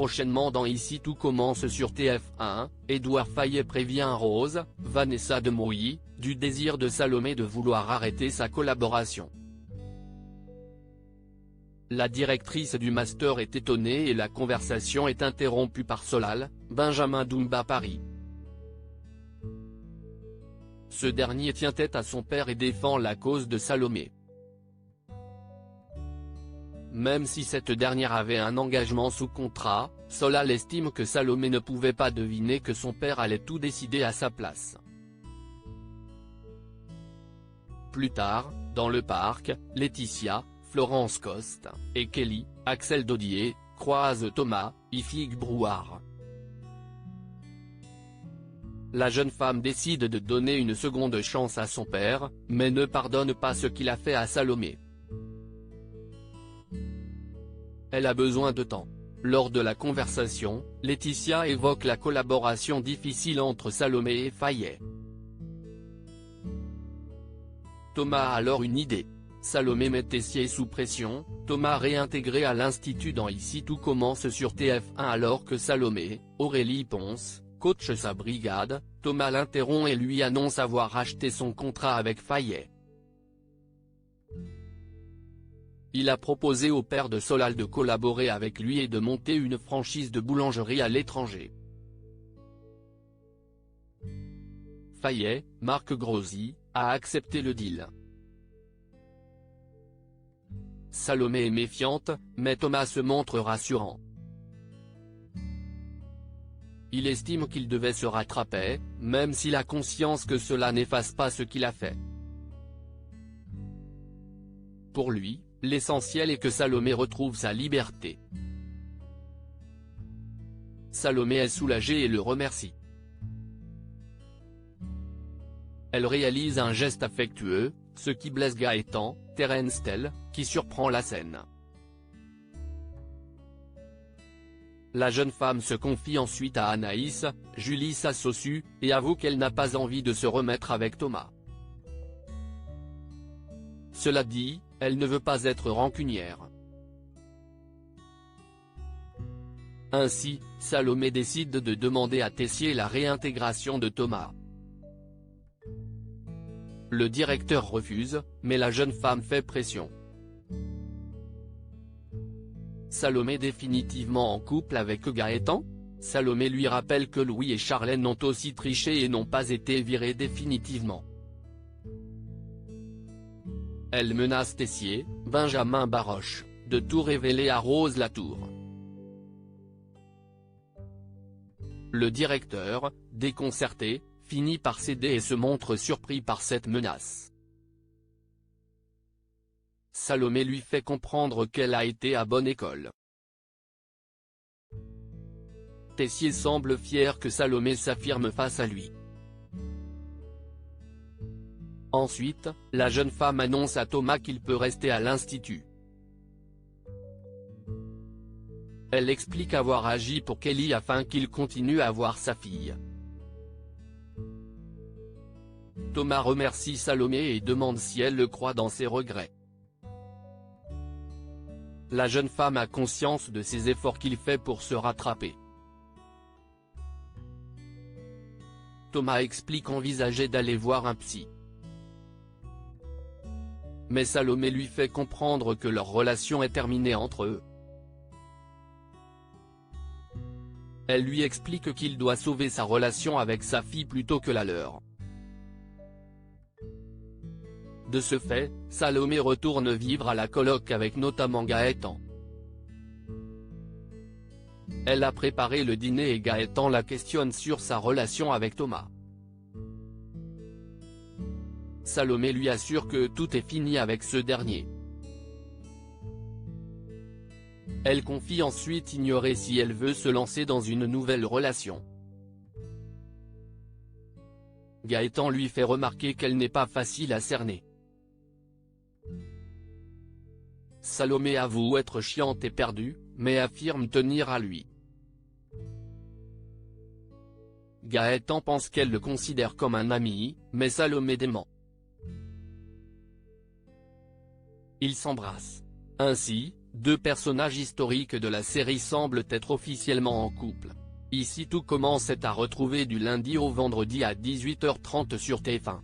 Prochainement dans Ici tout commence sur TF1, Édouard Fayet prévient Rose, Vanessa Demouy, du désir de Salomé de vouloir arrêter sa collaboration. La directrice du master est étonnée et la conversation est interrompue par Solal, Benjamin Doumbia Paris. Ce dernier tient tête à son père et défend la cause de Salomé. Même si cette dernière avait un engagement sous contrat, Solal estime que Salomé ne pouvait pas deviner que son père allait tout décider à sa place. Plus tard, dans le parc, Laetitia, Florence Coste, et Kelly, Axel Dodier, croisent Thomas, Ifig Brouard. La jeune femme décide de donner une seconde chance à son père, mais ne pardonne pas ce qu'il a fait à Salomé. Elle a besoin de temps. Lors de la conversation, Laetitia évoque la collaboration difficile entre Salomé et Fayet. Thomas a alors une idée. Salomé met Tessier sous pression, Thomas réintégré à l'Institut dans Ici tout commence sur TF1 alors que Salomé, Aurélie Ponce, coach sa brigade, Thomas l'interrompt et lui annonce avoir acheté son contrat avec Fayet. Il a proposé au père de Solal de collaborer avec lui et de monter une franchise de boulangerie à l'étranger. Fayet, Marc Grossi, a accepté le deal. Salomé est méfiante, mais Thomas se montre rassurant. Il estime qu'il devait se rattraper, même s'il a conscience que cela n'efface pas ce qu'il a fait. Pour lui, l'essentiel est que Salomé retrouve sa liberté. Salomé est soulagée et le remercie. Elle réalise un geste affectueux, ce qui blesse Gaëtan, Terence Tell, qui surprend la scène. La jeune femme se confie ensuite à Anaïs, Julie s'associe, et avoue qu'elle n'a pas envie de se remettre avec Thomas. Cela dit, elle ne veut pas être rancunière. Ainsi, Salomé décide de demander à Tessier la réintégration de Thomas. Le directeur refuse, mais la jeune femme fait pression. Salomé définitivement en couple avec Gaëtan? Salomé lui rappelle que Louis et Charlène ont aussi triché et n'ont pas été virés définitivement. Elle menace Tessier, Benjamin Baroche, de tout révéler à Rose Latour. Le directeur, déconcerté, finit par céder et se montre surpris par cette menace. Salomé lui fait comprendre qu'elle a été à bonne école. Tessier semble fier que Salomé s'affirme face à lui. Ensuite, la jeune femme annonce à Thomas qu'il peut rester à l'Institut. Elle explique avoir agi pour Kelly afin qu'il continue à voir sa fille. Thomas remercie Salomé et demande si elle le croit dans ses regrets. La jeune femme a conscience de ses efforts qu'il fait pour se rattraper. Thomas explique envisager d'aller voir un psy. Mais Salomé lui fait comprendre que leur relation est terminée entre eux. Elle lui explique qu'il doit sauver sa relation avec sa fille plutôt que la leur. De ce fait, Salomé retourne vivre à la coloc avec notamment Gaëtan. Elle a préparé le dîner et Gaëtan la questionne sur sa relation avec Thomas. Salomé lui assure que tout est fini avec ce dernier. Elle confie ensuite ignorer si elle veut se lancer dans une nouvelle relation. Gaëtan lui fait remarquer qu'elle n'est pas facile à cerner. Salomé avoue être chiante et perdue, mais affirme tenir à lui. Gaëtan pense qu'elle le considère comme un ami, mais Salomé dément. Ils s'embrassent. Ainsi, Deux personnages historiques de la série semblent être officiellement en couple. Ici tout commence est à retrouver du lundi au vendredi à 18h30 sur TF1.